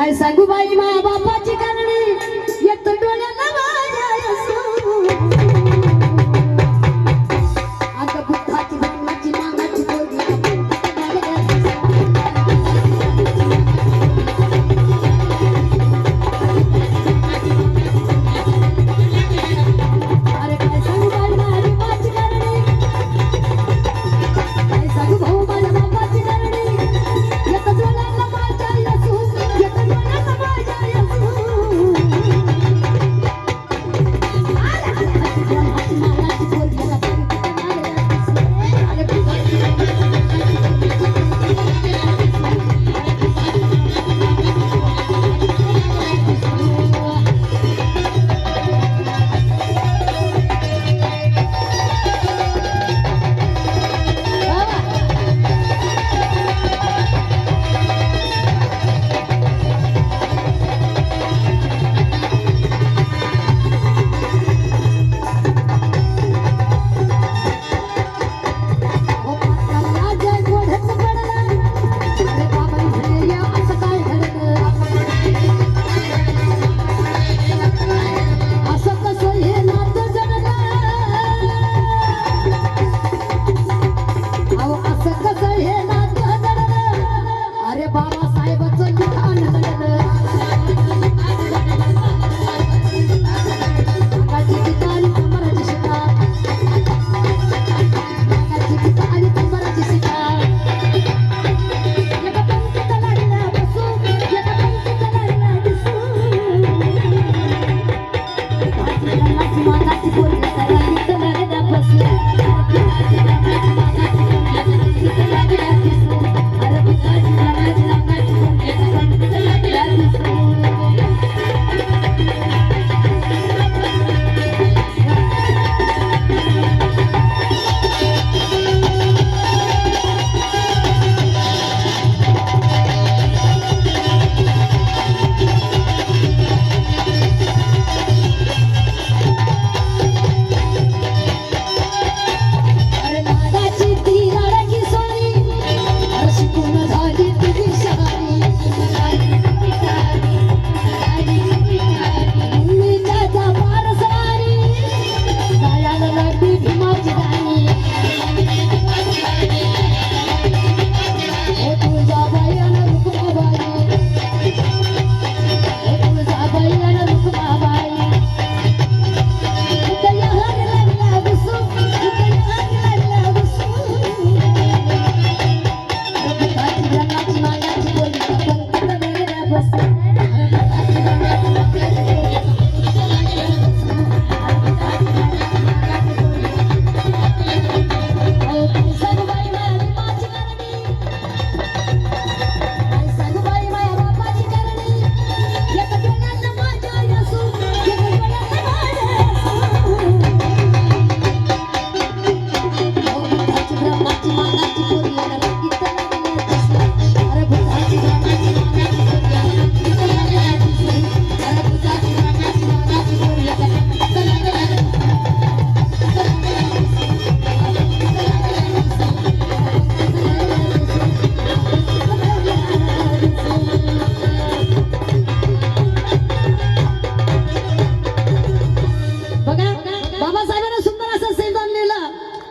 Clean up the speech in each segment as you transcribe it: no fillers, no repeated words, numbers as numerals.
काय सांगू बाई माझ्या बापाची करणी येत डोळ्याला माझ्या असू आता बुद्धाची ब्रह्माची मानाची बोली अरे काय सांगू बाई माझ्या बापाची करणी काय सांगू भाऊ माझ्या बापाची करणी येत डोळ्याला माझ्या असू येत डोळ्याला माझ्या असू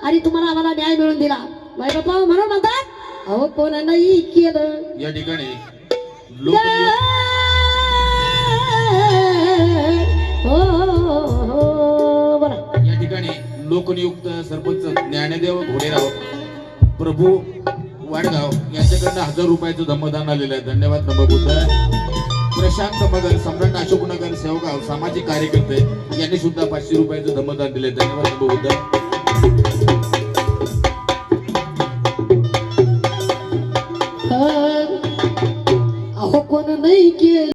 आणि तुम्हाला आम्हाला न्याय मिळवून दिला बाई बापा म्हणून म्हणतात अहो कोण नाही केलं या ठिकाणी या ठिकाणी लोकनियुक्त सरपंच ज्ञानदेव घोडेराव प्रभू वाडगाव यांच्याकडनं 1000 रुपयाचं धम्मदान आलेलं आहे. धन्यवाद नमबुद्ध. प्रशांत मगर सम्राट अशोकनगर सेवगाव सामाजिक कार्यकर्ते यांनी सुद्धा 500 रुपयाचं धम्मदान दिले. धन्यवाद नमबुद्ध. अहो कोण नाही केलं